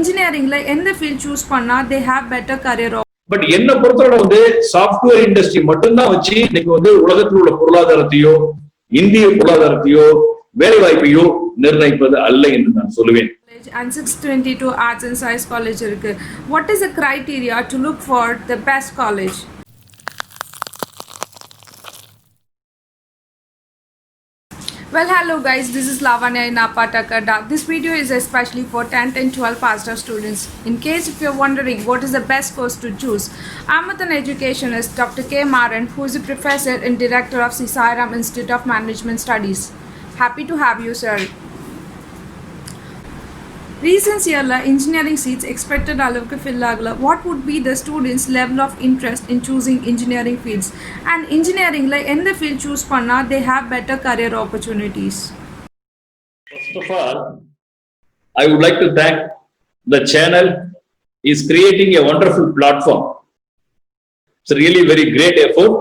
இன்ஜினியரிங்ல எந்த field choose பண்ணா they have better career. But என்ன பொறுத்தவரை வந்து சாஃப்ட்வேர் இண்டஸ்ட்ரி மட்டும்தான் வச்சு இன்னைக்கு வந்து உலகத்தில் உள்ள பொருளாதாரத்தையோ இந்திய பொருளாதாரத்தையோ வேலை வாய்ப்பையோ நிர்ணயிப்பது அல்ல என்று நான் சொல்லுவேன். And 622 arts and science college இருக்கு. What is the criteria to look for the best college? Well, hello guys, this is Lavanya in Apatakada. This video is especially for 10th and 12th passed out students. In case if you're wondering what is the best course to choose, I'm with an educationist, Dr. K. Maran, who is a professor and director of Sisairam Institute of Management Studies. Happy to have you, sir. Recent yearல engineering seats expected அளவுக்கு fill ஆகல. What would be the students' level of interest in choosing engineering fields? And engineeringல எந்த field choose பண்ணா they have better career opportunities? First of all, I would like to thank the channel is creating a wonderful platform. It's really very great effort.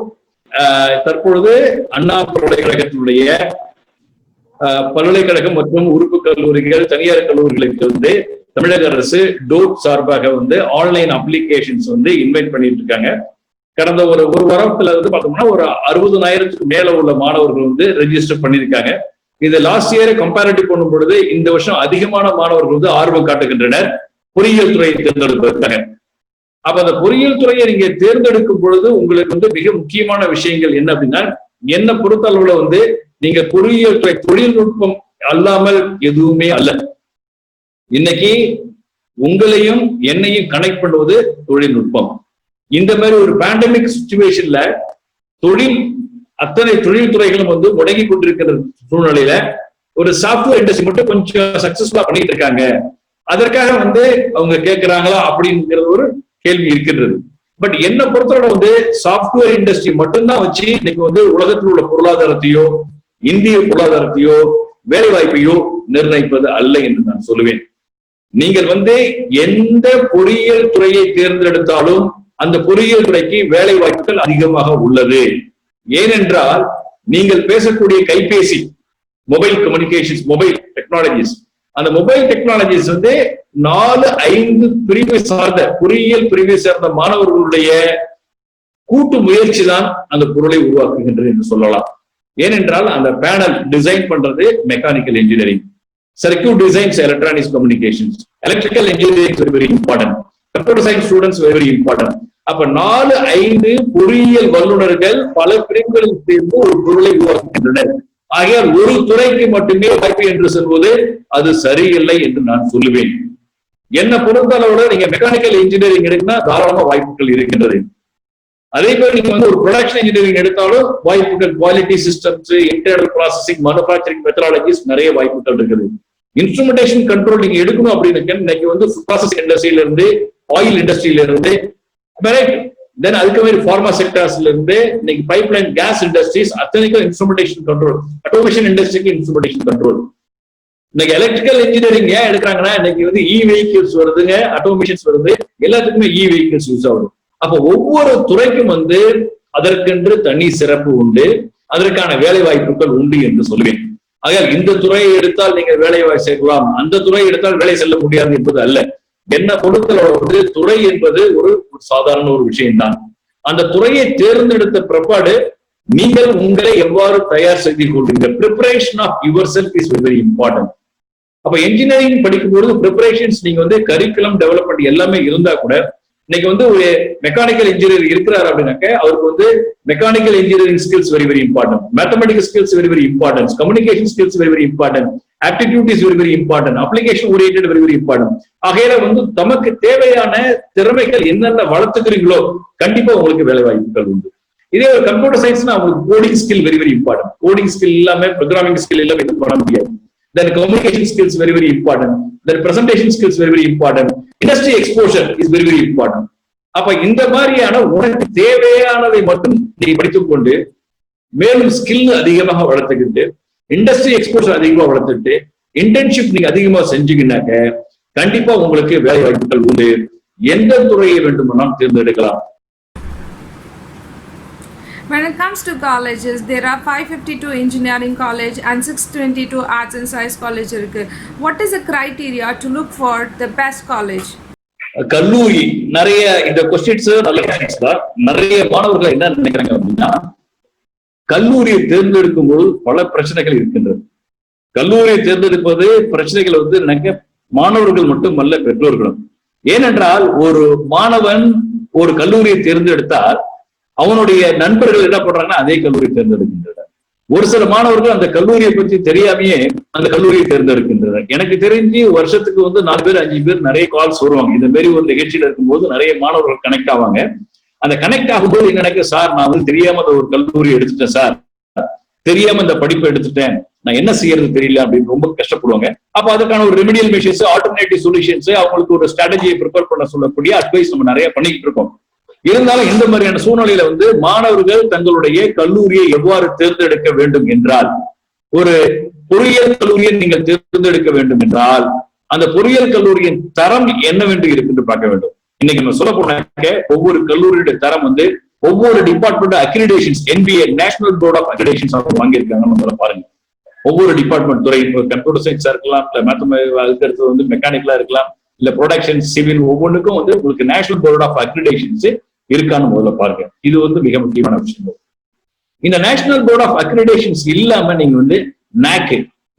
தற்பொழுது அண்ணா பல்கலைக்கழகத்தினுடைய பல்கலைக்கழகம் மற்றும் உறுப்பு கல்லூரிகள் தனியார் கல்லூரிகளுக்கு வந்து தமிழக அரசு டோட் சார்பாக வந்து ஆன்லைன் அப்ளிகேஷன்ஸ் வந்து இன்வைட் பண்ணிட்டு இருக்காங்க. கடந்த ஒரு வாரத்துல வந்து பார்த்தோம்னா ஒரு 60,000க்கு மேல உள்ள மாணவர்கள் வந்து ரெஜிஸ்டர் பண்ணியிருக்காங்க. இது லாஸ்ட் இயரை கம்பேரிட்டிவ் பண்ணும் பொழுது இந்த வருஷம் அதிகமான மாணவர்கள் வந்து ஆர்வம் காட்டுகின்றனர் பொறியியல் துறையை தேர்ந்தெடுப்பதற்காக. அப்ப அந்த பொறியியல் துறையை நீங்க தேர்ந்தெடுக்கும் பொழுது உங்களுக்கு வந்து மிக முக்கியமான விஷயங்கள் என்ன அப்படின்னா, என்ன பொறுத்தளவுல வந்து நீங்க பொறியியல் துறை தொழில்நுட்பம் அல்லாமல் எதுவுமே அல்ல. இன்னைக்கு உங்களையும் என்னையும் கனெக்ட் பண்ணுவது தொழில்நுட்பம். இந்த மாதிரி ஒரு பேண்டமிக் சிச்சுவேஷன்ல அத்தனை தொழில் துறைகளும் வந்து முடங்கி கொண்டிருக்கிற சூழ்நிலையில ஒரு சாஃப்ட்வேர் இண்டஸ்ட்ரி மட்டும் கொஞ்சம் சக்சஸ்ஃபுல்லா பண்ணிட்டு இருக்காங்க. அதற்காக வந்து அவங்க கேட்கிறாங்களா அப்படிங்கிறது ஒரு கேள்வி இருக்கின்றது. பட் என்ன பொறுத்தவரை வந்து சாஃப்ட்வேர் இண்டஸ்ட்ரி மட்டும்தான் வச்சு இன்னைக்கு வந்து உலகத்தில் உள்ள பொருளாதாரத்தையோ இந்திய பொருளாதாரத்தையோ வேலை வாய்ப்பையோ நிர்ணயிப்பது அல்ல என்று நான் சொல்லுவேன். நீங்கள் வந்து எந்த பொறியியல் துறையை தேர்ந்தெடுத்தாலும் அந்த பொறியியல் துறைக்கு வேலை வாய்ப்புகள் அதிகமாக உள்ளது. ஏனென்றால் நீங்கள் பேசக்கூடிய கைபேசி, மொபைல் கம்யூனிகேஷன்ஸ், மொபைல் டெக்னாலஜிஸ், அந்த மொபைல் டெக்னாலஜிஸ் வந்து 4-5 பிரிவை சார்ந்த பொறியியல் பிரிவை சார்ந்த மாணவர்களுடைய கூட்டு முயற்சி தான் அந்த பொருளை உருவாக்குகின்றது என்று சொல்லலாம். ஏனென்றால் அந்த பேனல் டிசைன் பண்றது mechanical engineering, circuit designs electronics communications, electrical engineering very very important, computer science students very very important. அப்ப 4-5 பொறியியல் வல்லுநர்கள் பல பிரிவுகளில் சேர்ந்து ஒரு பொருளை உருவாக்குகின்றனர். ஆகையால் ஒரு துறைக்கு மட்டுமே வாய்ப்பு என்று சொல்வது அது சரியில்லை என்று நான் சொல்லுவேன். என்ன பொறுத்தளவோட நீங்க மெக்கானிக்கல் இன்ஜினியரிங் எடுக்குன்னா தாராளமா வாய்ப்புகள் இருக்கின்றது. அதே மாதிரி நீங்க வந்து ஒரு ப்ரொடக்ஷன் இன்ஜினியரிங் எடுத்தாலும் வாய்ப்புகள், quality systems, internal processing, manufacturing methodologies நிறைய வாய்ப்புகள் இருக்குது. இன்ஸ்ட்ருமெண்டேஷன் கண்ட்ரோல் நீங்க எடுக்கணும் அப்படின்னு இன்னைக்கு வந்து ப்ராசஸ் இண்டஸ்ட்ரியில இருந்து, ஆயில் இண்டஸ்ட்ரியில இருந்து, தென் அதுக்கு மாதிரி ஃபார்மா செக்டர்ஸ்ல இருந்து இன்னைக்கு பைப்லைன், கேஸ் இண்டஸ்ட்ரீஸ் அத்தனைக்கும் இன்ஸ்ட்ருமெண்டேஷன் கண்ட்ரோல், ஆட்டோமேஷன் இண்டஸ்ட்ரிக்கு இன்ஸ்ட்ருமெண்டேஷன் கண்ட்ரோல். இன்னைக்கு எலக்ட்ரிக்கல் இன்ஜினியரிங் ஏன் எடுக்கிறாங்கன்னா இன்னைக்கு வந்து இ வெஹிக்கிள்ஸ் வருதுங்க, ஆட்டோமேஷன்ஸ் வருது, எல்லாத்துக்குமே இ வெஹிக்கிள்ஸ் யூஸ் ஆகுது. அப்போ ஒவ்வொரு துறைக்கும் வந்து அதற்கென்று தனி சிறப்பு உண்டு, அதற்கான வேலை வாய்ப்புகள் உண்டு என்று சொல்லுவேன். ஆகையால் இந்த துறையை எடுத்தால் நீங்கள் வேலை வாய்ப்பு சேர்க்கலாம், அந்த துறையை எடுத்தால் வேலை செல்ல முடியாது என்பது அல்ல. என்ன பொறுத்தளவு துறை என்பது ஒரு சாதாரண ஒரு விஷயம்தான். அந்த துறையை தேர்ந்தெடுத்த பிற்பாடு நீங்கள் உங்களை எவ்வாறு தயார் செய்து கொள்வீங்க, preparation of yourself is very important. அப்ப இன்ஜினியரிங் படிக்கும்போது ப்ரிப்பரேஷன்ஸ் நீங்க வந்து கரிக்குலம் டெவலப்மெண்ட் எல்லாமே இருந்தா கூட இன்னைக்கு வந்து ஒரு மெக்கானிக்கல் இன்ஜினியர் இருக்கிறார் அப்படின்னாக்க அவருக்கு வந்து mechanical engineering skills very very important, mathematical skills very very important, communication skills very very important, aptitude is very very important, application oriented very very important. ஆகையால வந்து தமக்கு தேவையான திறமைகள் என்னென்ன வளர்த்துக்கிறீங்களோ கண்டிப்பா உங்களுக்கு வேலை வாய்ப்புகள் உண்டு. இதே ஒரு கம்ப்யூட்டர் சயின்ஸ்னா உங்களுக்கு coding skill very very important. Coding skill இல்லாம ப்ரோக்ராமிங் ஸ்கில் இல்லாம எதுவும் பண்ண முடியாது. Then communication skills very very important. Then presentation skills very very important. Industry exposure is very very important. அப்ப இந்த மாதிரியான உனக்கு தேவையானதை மட்டும் நீ படித்துக் கொண்டு மேலும் ஸ்கில் அதிகமாக வளர்த்துக்கிட்டு இண்டஸ்ட்ரி எக்ஸ்போஷர் அதிகமாக வளர்த்துட்டு இன்டர்ன்ஷிப் நீங்க அதிகமா செஞ்சீங்கன்னாக்க கண்டிப்பா உங்களுக்கு வேலை வாய்ப்புகள் உண்டு. எந்த துறையை வேண்டுமானாலும் தேர்ந்தெடுக்கலாம். When it comes to colleges, there are 552 engineering college and 622 arts and science college இருக்கு. What is the criteria to look for the best college? கல்லூரி நிறைய இந்த கொஸ்டின்ஸ் நல்ல கொஸ்டின்ஸ் தான். நிறைய மாணவர்கள் என்ன நினைக்கிறாங்க அப்படின்னா, கல்லூரியை தேர்ந்தெடுக்கும் போது பல பிரச்சனைகள் இருக்கின்றது. கல்லூரியை தேர்ந்தெடுப்பது பிரச்சனைகள் வந்து நினைக்க மாணவர்கள் மட்டுமல்ல, பெற்றோர்களும். ஏனென்றால் ஒரு மாணவன் ஒரு கல்லூரியை தேர்ந்தெடுத்தால் அவனுடைய நண்பர்கள் என்ன பண்றாங்கன்னா அதே கல்லூரியை தேர்ந்தெடுக்கின்றனர். ஒரு சில மாணவர்கள் அந்த கல்லூரியை பற்றி தெரியாமையே அந்த கல்லூரியை தேர்ந்தெடுக்கின்றனர். எனக்கு தெரிஞ்சு வருஷத்துக்கு வந்து 4 பேர் 5 பேர் நிறைய கால்ஸ் வருவாங்க. இந்த மாதிரி ஒரு நிகழ்ச்சியில இருக்கும்போது நிறைய மாணவர்கள் கனெக்ட் ஆவாங்க. அந்த கனெக்ட் ஆகும்போது என்ன நினைக்க, சார் நான் வந்து தெரியாம ஒரு கல்லூரி எடுத்துட்டேன் சார், தெரியாம இந்த படிப்பை எடுத்துட்டேன், நான் என்ன செய்யறது தெரியல அப்படின்னு ரொம்ப கஷ்டப்படுவாங்க. அப்ப அதுக்கான ஒரு ரெமிடியல் மெஷர்ஸ், ஆல்டர்னேட்டிவ் சொல்யூஷன்ஸ், அவங்களுக்கு ஒரு ஸ்ட்ராட்டஜியை ப்ரிப்பேர் பண்ண சொல்லக்கூடிய அட்வைஸ் நம்ம நிறைய பண்ணிக்கிட்டு இருக்கோம். இருந்தாலும் இந்த மாதிரியான சூழ்நிலையில வந்து மாணவர்கள் தங்களுடைய கல்லூரியை எவ்வாறு தேர்ந்தெடுக்க வேண்டும் என்றால், ஒரு பொறியியல் கல்லூரியை நீங்கள் தேர்ந்தெடுக்க வேண்டும் என்றால் அந்த பொறியியல் கல்லூரியின் தரம் என்னவென்று இருக்கு பார்க்க வேண்டும். இன்னைக்கு நம்ம சொல்ல போனாக்க ஒவ்வொரு கல்லூரியுடைய தரம் வந்து ஒவ்வொரு department accreditations, NBA national board of accreditations அவங்க வாங்கியிருக்காங்கன்னு பாருங்க. ஒவ்வொரு டிபார்ட்மெண்ட் துறை, கம்ப்யூட்டர் சயின்ஸா இருக்கலாம், இல்ல மேத்தமெட்டிக்ஸ் வந்து மெக்கானிக்கலா இருக்கலாம், இல்ல ப்ரொடக்ஷன், சிவில், ஒவ்வொன்றுக்கும் வந்து உங்களுக்கு நேஷனல் போர்ட் ஆஃப் அக்ரிடேஷன்ஸ் இருக்கான்னு முதல்ல பாருங்க. இது வந்து மிக முக்கியமான விஷயம். இந்த நேஷனல் போர்ட் ஆஃப் அக்ரிடேஷன்ஸ் இல்லாம நீங்க வந்து NAAC,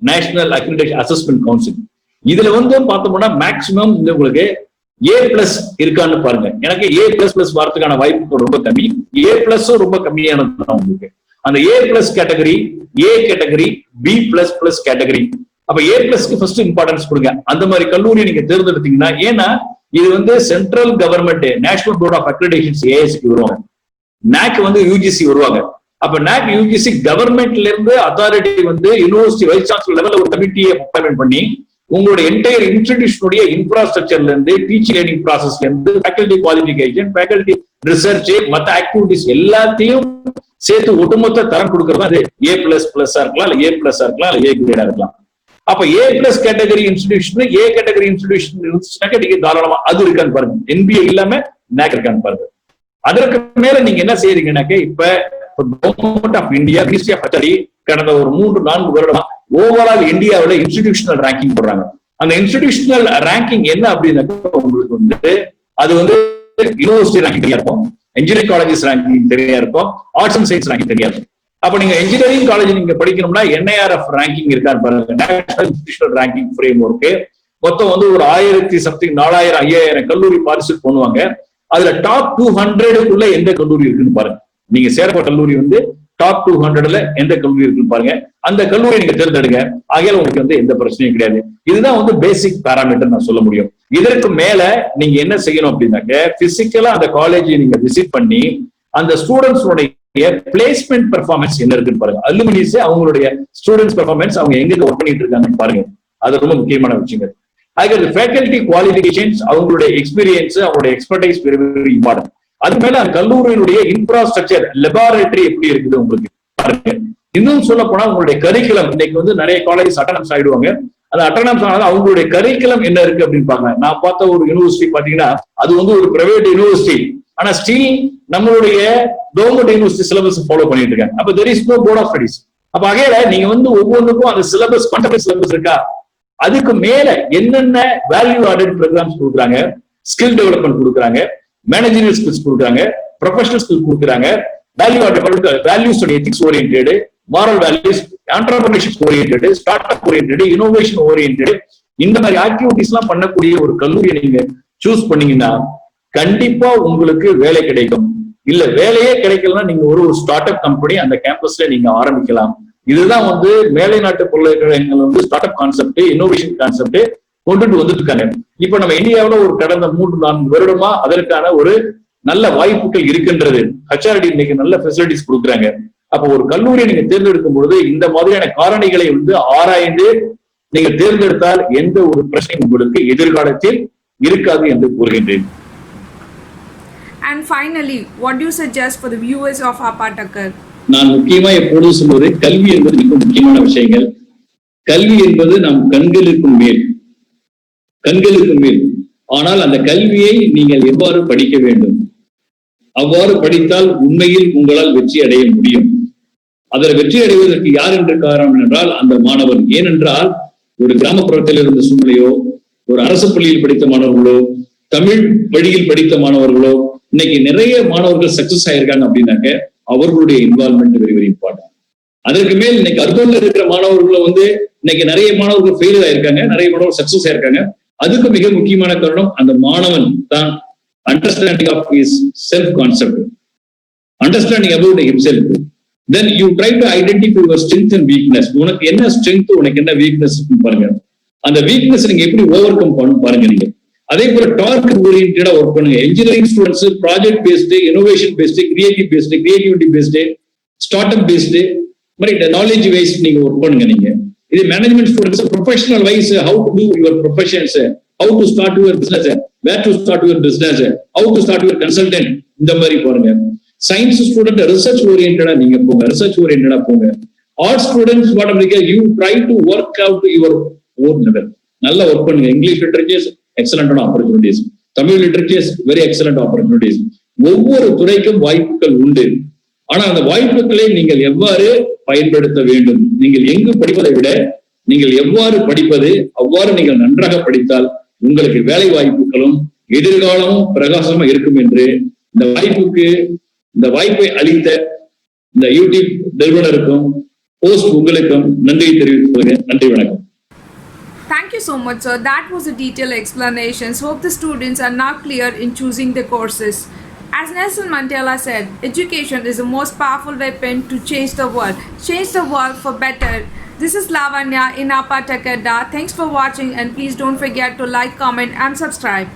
national accreditation assessment council, இதுல வந்து பார்த்தோம்னா மேக்சிமம் உங்களுக்கு A+ இருக்கான்னு பாருங்க. எனக்கு A++ வரதுக்கான வாய்ப்பு ரொம்ப கம்மி, A+ ரொம்ப கம்மியானது தான் உங்களுக்கு. அந்த A+ category, A category, B++ category. அப்ப A+க்கு ஃபர்ஸ்ட் இம்பார்ட்டன்ஸ் கொடுங்க. அந்த மாதிரி கல்லூரி நீங்க தேர்ந்தெடுத்தீங்கன்னா, ஏன்னா இது வந்து central government national board of accreditations AICக்கு வருவாங்க, NAAC வந்து UGC வருவாங்க. அப்ப NAAC UGC கவர்மெண்ட்ல இருந்து அத்தாரிட்டி வந்து யூனிவர்சிட்டி வைஸ் சான்சலர் லெவல்ல ஒரு கமிட்டியை அப்பாயின்மெண்ட் பண்ணி உங்களுடைய என்டையர் இன்ஸ்டிடியூஷனுடைய இன்ஃப்ராஸ்ட்ரக்சர்ல இருந்து, டீச்சிங் லேர்னிங் ப்ராசஸ்ல இருந்து, ஃபேக்கல்டி குவாலிஃபிகேஷன், ஃபேக்கல்டி ரிசர்ச், மற்ற ஆக்டிவிட்டிஸ் எல்லாத்தையும் சேர்த்து ஒட்டுமொத்த தரம் கொடுக்கறது அது A++ இருக்கலாம், இல்ல A+ இருக்கலாம், இல்ல A கிரேடா இருக்கலாம். அப்ப A+ category institution, A category institution இருந்துச்சுனாக்க நீங்க தாராளமா அது இருக்கான்னு பாருங்க. NBA இல்லாம NAAC இருக்கான்னு பாருங்க. அதற்கு மேல நீங்க என்ன செய்யறீங்கன்னாக்க, இப்ப government of India, ministry of HRD கடந்த ஒரு 3-4 வருடமா ஓவரால் இந்தியாவில இன்ஸ்டிடியூஷனல் ரேங்கிங் போடுறாங்க. அந்த இன்ஸ்டிடியூஷனல் ரேங்கிங் என்ன அப்படின்னாக்க உங்களுக்கு வந்து அது வந்து யூனிவர்சிட்டி ரேங்கிங் தெரியா இருக்கும், இன்ஜினியரிங் காலேஜஸ் ரேங்கிங் தெரியா இருக்கும், ஆர்ட்ஸ் அண்ட் சயின்ஸ் ரேங்கிங் தெரியாது. அப்ப நீங்க இன்ஜினியரிங் காலேஜ் நீங்க படிக்கணும்னா NIRF ரேங்கிங் இருக்கான்னு பாருங்க, national institutional ranking frame work. மொத்தம் வந்து ஒரு 1000 4000 5000 கல்லூரி பார்ட்டிசிபேட் பண்ணுவாங்க. அதுல டாப் 200க்குள்ள எந்த கல்லூரி இருக்குன்னு பாருங்க. நீங்க சேரப்ப கல்லூரி வந்து டாப் 200ல எந்த கல்லூரி இருக்குன்னு பாருங்க. அந்த கல்லூரியை நீங்க தேர்ந்தெடுங்க. ஆகையால உங்களுக்கு வந்து எந்த பிரச்சனையும் கிடையாது. இதுதான் வந்து பேசிக் பாராமீட்டர் நான் சொல்ல முடியும். இதற்கு மேல நீங்க என்ன செய்யணும் அப்படின்னாக்க, பிசிக்கலா அந்த காலேஜை நீங்க விசிட் பண்ணி அந்த ஸ்டூடெண்ட்ஸோட பிளேஸ்மெண்ட் பெர்ஃபார்மன்ஸ் என்ன இருக்குன்னு பாருங்க. அலுமினிஸ் அவங்களுடைய ஸ்டூடெண்ட்ஸ் பெர்ஃபார்மன்ஸ், அவங்க எங்க ஒர்க் பண்ணிட்டு இருக்காங்கன்னு பாருங்க. அது ரொம்ப முக்கியமான விஷயங்கள். அதுக்கு ஃபேக்கல்டி குவாலிஃபிகேஷன்ஸ், அவங்களுடைய எக்ஸ்பீரியன்ஸ், அவங்களுடைய எக்ஸ்பர்டைஸ் வெரி வெரி இம்பார்ட்டன்ட். அது மேல அந்த கல்லூரியினுடைய இன்ஃப்ராஸ்ட்ரக்சர், லெபார்டரி எப்படி இருக்குது உங்களுக்கு பாருங்க. இன்னும் சொல்ல போனா உங்களுடைய கரிக்குலம், இன்னைக்கு வந்து நிறைய காலேஜ் அட்டானமஸ் ஆயிடுவாங்க. அந்த அட்டானமஸ் ஆனாலும் அவங்களுடைய கரிக்குலம் என்ன இருக்கு அப்படின்னு பாருங்க. நான் பார்த்த ஒரு யூனிவர்சிட்டி பாத்தீங்கன்னா அது வந்து ஒரு பிரைவேட் யூனிவர்சிட்டி, ஆனா ஸ்டில் நம்மளுடைய கவர்மெண்ட் யூனிவர்சிட்டி சிலபஸ் ஃபாலோ பண்ணிட்டு இருக்காங்க. அப்ப there is no board of studies. அப்ப அகையில நீங்க வந்து ஒவ்வொன்றுக்கும் அந்த சிலபஸ், கண்டெம்பரரி சிலபஸ் இருக்கா, அதுக்கு மேல என்னென்ன வேல்யூ ஆடட் ப்ரோக்ராம்ஸ் கொடுக்குறாங்க, ஸ்கில் டெவலப்மெண்ட் கொடுக்குறாங்க, மேனேஜரியல் ஸ்கில்ஸ் கொடுக்குறாங்க, ப்ரொஃபஷனல் ஸ்கில் கொடுக்குறாங்க, value added values and ethics oriented, moral values, entrepreneurship oriented, start up oriented, innovation oriented, இந்த மாதிரி ஆக்டிவிட்டிஸ் எல்லாம் பண்ணக்கூடிய ஒரு கல்லூரியை நீங்க சூஸ் பண்ணீங்கன்னா கண்டிப்பா உங்களுக்கு வேலை கிடைக்கும். இல்ல வேலையே கிடைக்கலன்னா நீங்க ஒரு ஸ்டார்ட் அப் கம்பெனி அந்த கேம்பஸ்ல நீங்க ஆரம்பிக்கலாம். இதுதான் வந்து மேலை நாட்டு பல்கலைக்கழகங்கள் வந்து start up concept, innovation concept கொண்டுட்டு வந்துட்டு இருக்காங்க. இப்ப நம்ம இந்தியாவில ஒரு கடந்த 3-4 வருடமா அதற்கான ஒரு நல்ல வாய்ப்புகள் இருக்கின்றது. HRD இன்னைக்கு நல்ல ஃபெசிலிட்டிஸ் கொடுக்குறாங்க. அப்ப ஒரு கல்லூரியை நீங்க தேர்ந்தெடுக்கும் பொழுது இந்த மாதிரியான காரணிகளை வந்து ஆராய்ந்து நீங்க தேர்ந்தெடுத்தால் எந்த ஒரு பிரச்சனையும் உங்களுக்கு எதிர்காலத்தில் இருக்காது என்று கூறுகின்றேன். And finally, what do you suggest for the viewers of Apatakar? நான் முக்கியமா எப்பொழுதும் சொல்வது, கல்வி என்பது மிக முக்கியமான விஷயங்கள். கல்வி என்பது நம் கண்களுக்கும் மேல். ஆனால் அந்த கல்வியை நீங்கள் எவ்வாறு படிக்க வேண்டும், அவ்வாறு படித்தால் உண்மையில் உங்களால் வெற்றி அடைய முடியும். அதில் வெற்றி அடைவதற்கு யார் என்று காரணம் என்றால் அந்த மாணவன். ஏனென்றால் ஒரு கிராமப்புறத்தில் இருந்த சூழ்நிலையோ, ஒரு அரசு பள்ளியில் படித்த மாணவர்களோ, தமிழ் வழியில் படித்த மாணவர்களோ, இன்னைக்கு நிறைய மாணவர்கள் சக்சஸ் ஆயிருக்காங்க அப்படின்னாக்க அவர்களுடைய இன்வால்மெண்ட் வெரி வெரி இம்பார்ட்டன்ட். அதற்கு மேல் இன்னைக்கு அர்பன்ல இருக்கிற மாணவர்கள் இன்னைக்கு நிறைய மாணவர்கள் ஃபெயிலியர் ஆயிருக்காங்க, நிறைய மாணவர்கள் சக்சஸ் ஆயிருக்காங்க. அதுக்கு மிக முக்கியமான காரணம் அந்த மாணவன் தான் understanding of his self concept, understanding about himself. Then you try to identify your strength and weakness. உனக்கு என்ன ஸ்ட்ரென்த், உனக்கு என்ன வீக்னஸ் பாருங்க. அந்த வீக்னஸ் நீங்க எப்படி ஓவர் கம் பண்ண பாருங்க. நீங்க அதே போல டார்கெட் ஓரியன்டா ஒர்க் பண்ணுங்க. Engineering students project based, innovation based, creativity based, start up based, மாதிரி நாலேஜ் வைஸ் நீங்க ஒர்க் பண்ணுங்க. நீங்க இது management students professional wise how to do your professions, how to start your business, where to start your business, how to start your consultant, இந்த மாதிரி பாருங்க. Science student research ஓரியன்டா நீங்க போங்க, ரிசர்ச் ஓரியன்டா போங்க. Arts students you try to work out your own level. நல்லா work பண்ணுங்க. English literatures எக்ஸலண்டான opportunities, Tamil literatures very excellent opportunities. ஒவ்வொரு துறைக்கும் வாய்ப்புகள் உண்டு. ஆனா அந்த வாய்ப்புகளை நீங்கள் எவ்வாறு பயன்படுத்த வேண்டும், நீங்கள் எங்கு படிப்பதை விட நீங்கள் எவ்வாறு படிப்பது, அவ்வாறு நீங்கள் நன்றாக படித்தால் உங்களுக்கு வேலை வாய்ப்புகளும் எதிர்காலமும் பிரகாசமா இருக்கும் என்று இந்த வாய்ப்பை அளித்த இந்த யூடியூப் நிறுவனருக்கும் போஸ்ட் உங்களுக்கும் நன்றி தெரிவித்துக் கொள்கிறேன். நன்றி, வணக்கம். Thank you so much, sir. That was a detailed explanation. Hope the students are now clear in choosing the courses. As Nelson Mandela said, education is the most powerful weapon to change the world. Change the world for better. This is Lavanya in Appa Takada. Thanks for watching and please don't forget to like, comment and subscribe.